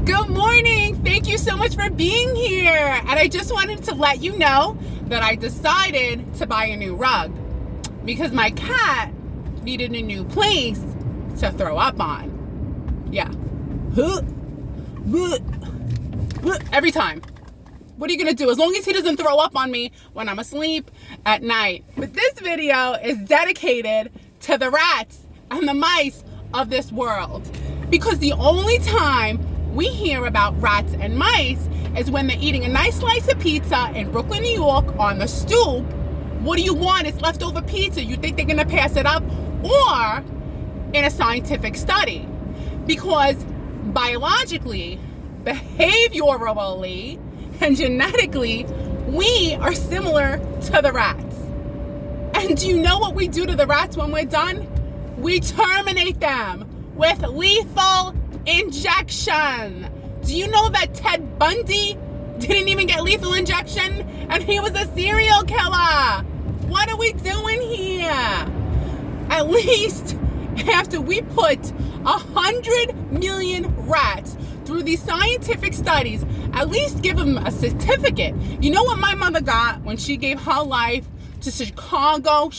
Good morning. Thank you so much for being here. And I just wanted to let you know that I decided to buy a new rug because my cat needed a new place to throw up on. Yeah. Every time. What are you going to do? As long as he doesn't throw up on me when I'm asleep at night. But this video is dedicated to the rats and the mice of this world. Because the only time we hear about rats and mice is when they're eating a nice slice of pizza in Brooklyn, New York on the stoop. What do you want? It's leftover pizza. You think they're going to pass it up? Or in a scientific study. Because biologically, behaviorally, and genetically, we are similar to the rats. And do you know what we do to the rats when we're done? We terminate them with lethal injection. Do you know that Ted Bundy didn't even get lethal injection and he was a serial killer? What are we doing here? At least after we put 100 million rats through these scientific studies, at least give them a certificate. You know what my mother got when she gave her life to Chicago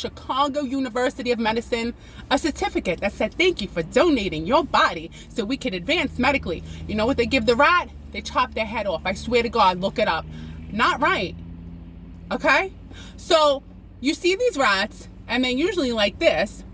University of Medicine? A certificate that said, thank you for donating your body so we could advance medically. You know what they give the rat? They chop their head off. I swear to God, look it up. Not right. Okay? So you see these rats, and they're usually like this,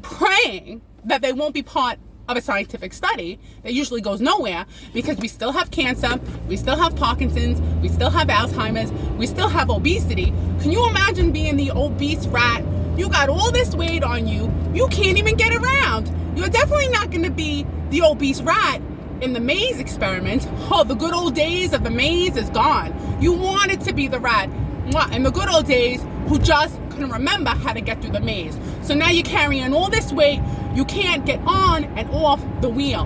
praying that they won't be part of a scientific study that usually goes nowhere, because we still have cancer, we still have Parkinson's, we still have Alzheimer's, we still have obesity. Can you imagine being the obese rat? You got all this weight on you, you can't even get around. You're definitely not going to be the obese rat in the maze experiment. Oh, the good old days of the maze is gone. You wanted to be the rat in the good old days who just couldn't remember how to get through the maze. So now you're carrying all this weight, you can't get on and off the wheel.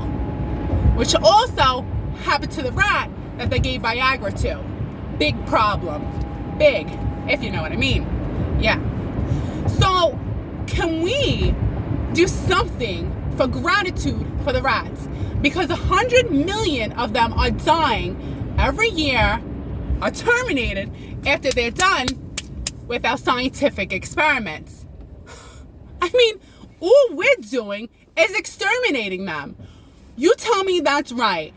Which also happened to the rat that they gave Viagra to. Big problem. Big, if you know what I mean. Yeah. So, can we do something for gratitude for the rats? Because 100 million of them are dying every year, are terminated after they're done with our scientific experiments. I mean, all we're doing is exterminating them. You tell me that's right.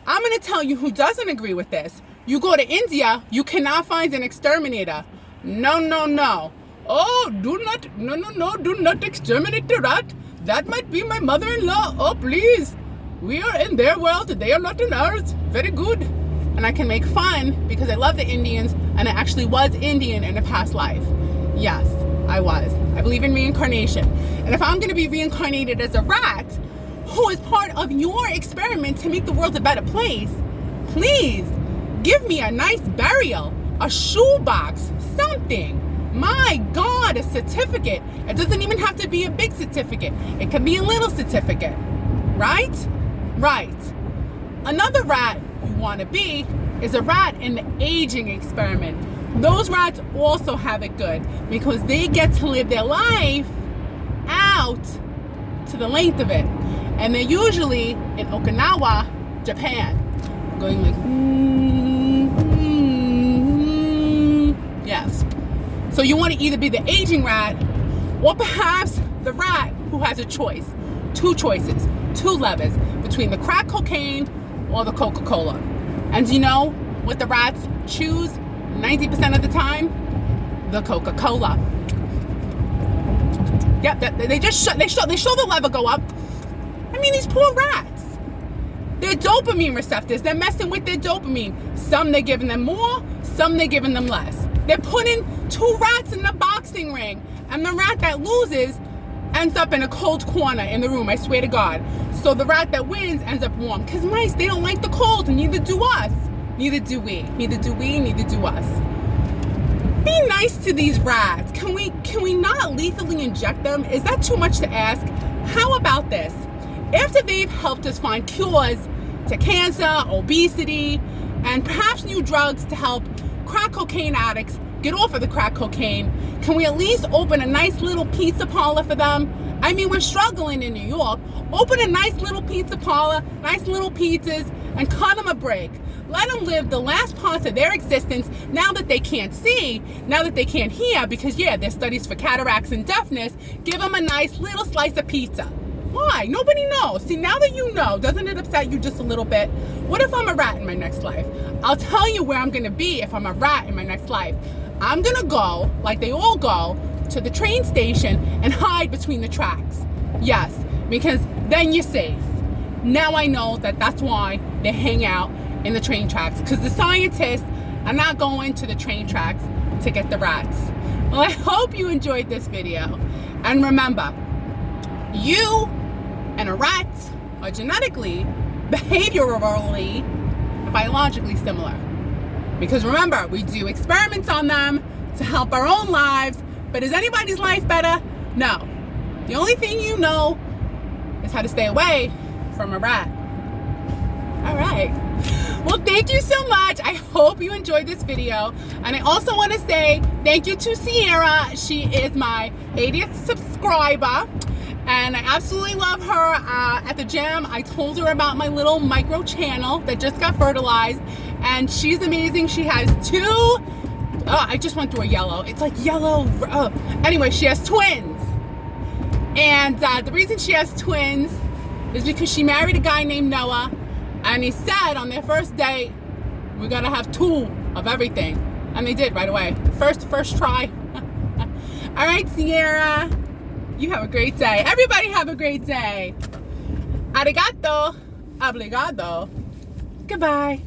I'm going to tell you who doesn't agree with this. You go to India, you cannot find an exterminator. No. Oh, do not exterminate the rat. That might be my mother-in-law. Oh, please. We are in their world, they are not in ours. Very good. And I can make fun because I love the Indians, and I actually was Indian in a past life. Yes, I was. I believe in reincarnation. And if I'm going to be reincarnated as a rat who is part of your experiment to make the world a better place, please give me a nice burial, a shoebox, something. My God, a certificate. It doesn't even have to be a big certificate. It can be a little certificate. Right? Right. Another rat you want to be is a rat in the aging experiment. Those rats also have it good because they get to live their life out to the length of it. And they're usually in Okinawa, Japan. Going like, yes. So you want to either be the aging rat or perhaps the rat who has a choice. Two choices, two levers between the crack cocaine or the Coca-Cola. And do you know what the rats choose 90% of the time? The Coca-Cola. Yep, they show the lever go up. I mean, these poor rats. Their dopamine receptors, they're messing with their dopamine. Some they're giving them more, some they're giving them less. They're putting two rats in the boxing ring, and the rat that loses ends up in a cold corner in the room, I swear to God. So the rat that wins ends up warm. Because mice, they don't like the cold, and neither do us. Neither do we. Neither do we, neither do us. Be nice to these rats. Can we not lethally inject them? Is that too much to ask? How about this? After they've helped us find cures to cancer, obesity, and perhaps new drugs to help crack cocaine addicts get off of the crack cocaine, can we at least open a nice little pizza parlor for them? I mean, we're struggling in New York. Open a nice little pizza parlor, nice little pizzas, and cut them a break. Let them live the last parts of their existence now that they can't see, now that they can't hear, because yeah, there's studies for cataracts and deafness. Give them a nice little slice of pizza. Why? Nobody knows. See, now that you know, doesn't it upset you just a little bit? What if I'm a rat in my next life? I'll tell you where I'm gonna be if I'm a rat in my next life. I'm gonna go, like they all go, to the train station and hide between the tracks. Yes, because then you're safe. Now I know that that's why they hang out in the train tracks, because the scientists are not going to the train tracks to get the rats. Well, I hope you enjoyed this video. And remember, you and a rat are genetically, behaviorally, biologically similar. Because remember, we do experiments on them to help our own lives, but is anybody's life better? No. The only thing you know is how to stay away from a rat. All right. Well, thank you so much. I hope you enjoyed this video. And I also want to say thank you to Sierra. She is my 80th subscriber. And I absolutely love her. At the gym, I told her about my little micro channel that just got fertilized. And she's amazing. She has two, I just went through a yellow. It's like yellow. Anyway, she has twins. And the reason she has twins is because she married a guy named Noah. And he said on their first date, we gotta have two of everything. And they did right away. First try. All right, Sierra, you have a great day. Everybody have a great day. Arigato, obrigado. Goodbye.